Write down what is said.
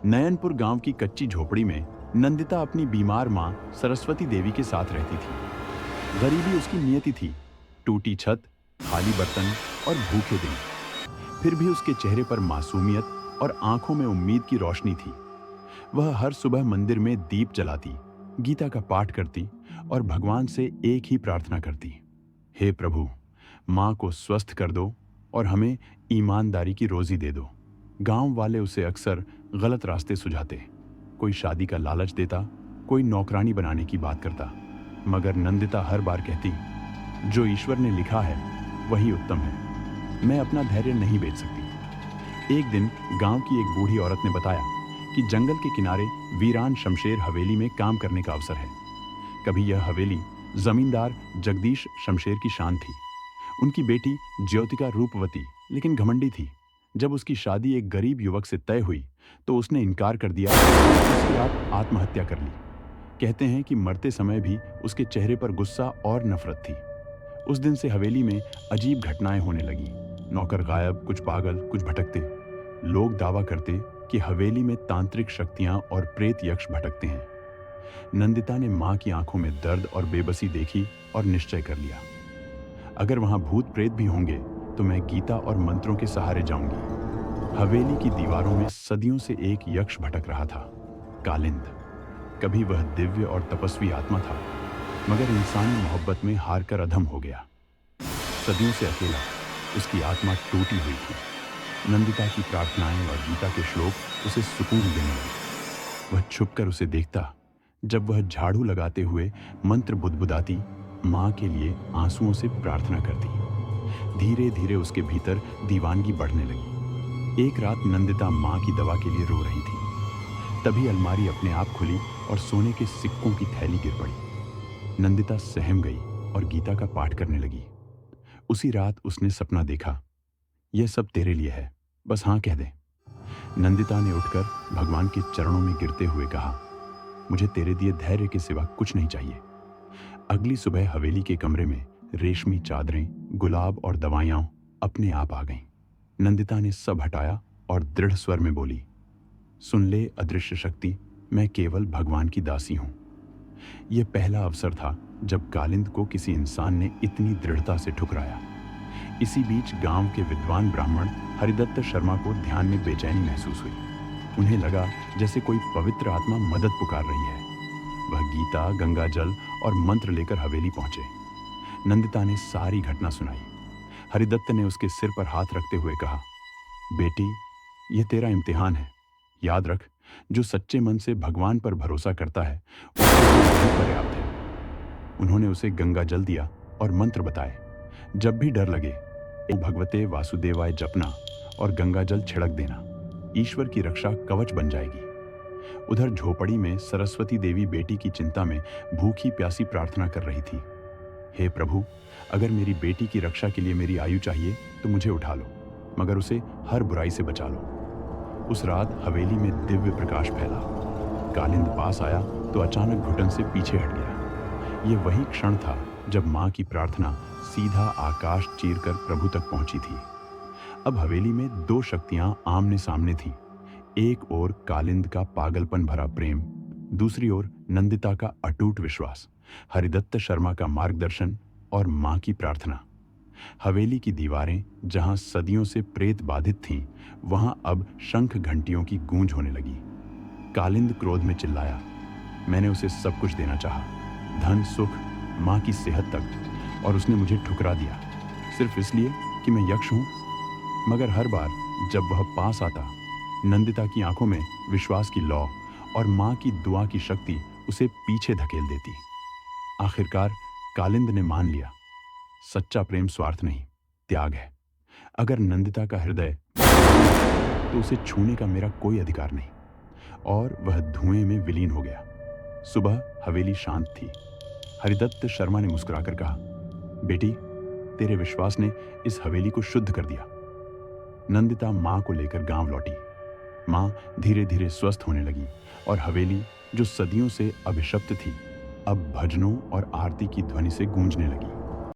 नयनपुर गांव की कच्ची झोपड़ी में नंदिता अपनी बीमार मां सरस्वती देवी के साथ रहती थी। गरीबी उसकी नियति थी, टूटी छत, खाली बर्तन और भूखे दिन। फिर भी उसके चेहरे पर मासूमियत और आंखों में उम्मीद की रोशनी थी। वह हर सुबह मंदिर में दीप जलाती, गीता का पाठ करती और भगवान से एक ही प्रार्थना करती, हे प्रभु, माँ को स्वस्थ कर दो और हमें ईमानदारी की रोजी दे दो। गांव वाले उसे अक्सर गलत रास्ते सुझाते, कोई शादी का लालच देता, कोई नौकरानी बनाने की बात करता, मगर नंदिता हर बार कहती, जो ईश्वर ने लिखा है वही उत्तम है, मैं अपना धैर्य नहीं बेच सकती। एक दिन गांव की एक बूढ़ी औरत ने बताया कि जंगल के किनारे वीरान शमशेर हवेली में काम करने का अवसर है। कभी यह हवेली जमींदार जगदीश शमशेर की शान थी। उनकी बेटी ज्योतिका रूपवती लेकिन घमंडी थी। जब उसकी शादी एक गरीब युवक से तय हुई तो उसने इनकार कर दिया और उसकी रात आत्महत्या कर ली। कहते हैं कि मरते समय भी उसके चेहरे पर गुस्सा और नफरत थी। उस दिन से हवेली में अजीब घटनाएं होने लगी। नौकर गायब, कुछ पागल, कुछ भटकते। लोग दावा करते कि हवेली में तांत्रिक शक्तियां और प्रेत यक्ष भटकते हैं। नंदिता ने मां की आंखों में दर्द और बेबसी देखी और निश्चय कर लिया, अगर वहां भूत प्रेत भी होंगे तो मैं गीता और मंत्रों के सहारे जाऊंगी। हवेली की दीवारों में सदियों से एक यक्ष भटक रहा था, कालिंद। कभी वह दिव्य और तपस्वी आत्मा था, मगर इंसानी मोहब्बत में हार कर अधम हो गया। सदियों से अकेला, उसकी आत्मा टूटी हुई थी। नंदिता की प्रार्थनाएं और गीता के श्लोक उसे सुकून देने लगे। वह छुपकर उसे देखता जब वह झाड़ू लगाते हुए मंत्र बुदबुदाती, मां के लिए आंसुओं से प्रार्थना करती। धीरे धीरे उसके भीतर दीवानगी बढ़ने लगी। एक रात नंदिता मां की दवा के लिए रो रही थी। तभी अलमारी अपने आप खुली और सोने के सिक्कों की थैली गिर पड़ी। नंदिता सहम गई और गीता का पाठ करने लगी। उसी रात उसने सपना देखा, यह सब तेरे लिए है, बस हाँ कह दे। नंदिता ने उठकर भगवान के चरणों में गिरते हुए कहा, मुझे तेरे दिए धैर्य के सिवा कुछ नहीं चाहिए। अगली सुबह हवेली के कमरे में रेशमी चादरें, गुलाब और दवाइयां अपने आप आ गईं। नंदिता ने सब हटाया और दृढ़ स्वर में बोली, सुन ले अदृश्य शक्ति, मैं केवल भगवान की दासी हूं। यह पहला अवसर था जब कालिंद को किसी इंसान ने इतनी दृढ़ता से ठुकराया। इसी बीच गांव के विद्वान ब्राह्मण हरिदत्त शर्मा को ध्यान में बेचैनी महसूस हुई। उन्हें लगा जैसे कोई पवित्र आत्मा मदद पुकार रही है। वह गीता, गंगा जल और मंत्र लेकर हवेली पहुंचे। नंदिता ने सारी घटना सुनाई। हरिदत्त ने उसके सिर पर हाथ रखते हुए कहा, बेटी, यह तेरा इम्तिहान है। याद रख, जो सच्चे मन से भगवान पर भरोसा करता है उसके लिए पर्याप्त है। उन्होंने उसे गंगा जल दिया और मंत्र बताए। जब भी डर लगे, ओम भगवते वासुदेवाय जपना और गंगा जल छिड़क देना। ईश्वर की रक्षा कवच बन जाएगी। उधर झोपड़ी में सरस्वती देवी बेटी की चिंता में भूखी प्यासी प्रार्थना कर रही थी, हे प्रभु, अगर मेरी बेटी की रक्षा के लिए मेरी आयु चाहिए तो मुझे उठा लो, मगर उसे हर बुराई से बचा लो। उस रात हवेली में दिव्य प्रकाश फैला। कालिंद पास आया तो अचानक घुटन से पीछे हट गया। ये वही क्षण था जब मां की प्रार्थना सीधा आकाश चीरकर प्रभु तक पहुंची थी। अब हवेली में दो शक्तियां आमने सामने थीं। एक ओर कालिंद का पागलपन भरा प्रेम, दूसरी ओर नंदिता का अटूट विश्वास, हरिदत्त शर्मा का मार्गदर्शन और मां की प्रार्थना। हवेली की दीवारें जहां सदियों से प्रेत बाधित थीं, वहां अब शंख घंटियों की गूंज होने लगी। कालिंद क्रोध में चिल्लाया, मैंने उसे सब कुछ देना चाहा, धन, सुख, मां की सेहत तक, और उसने मुझे ठुकरा दिया सिर्फ इसलिए कि मैं यक्ष हूं। मगर हर बार जब वह पास आता, नंदिता की आंखों में विश्वास की लौ और मां की दुआ की शक्ति उसे पीछे धकेल देती। आखिरकार कालिंद ने मान लिया, सच्चा प्रेम स्वार्थ नहीं, त्याग है। अगर नंदिता का हृदय तो उसे छूने का मेरा कोई अधिकार नहीं। और वह धुएं में विलीन हो गया। सुबह हवेली शांत थी। हरिदत्त शर्मा ने मुस्कुराकर कहा, बेटी, तेरे विश्वास ने इस हवेली को शुद्ध कर दिया। नंदिता मां को लेकर गांव लौटी। मां धीरे धीरे स्वस्थ होने लगी और हवेली, जो सदियों से अभिशप्त थी, अब भजनों और आरती की ध्वनि से गूंजने लगी।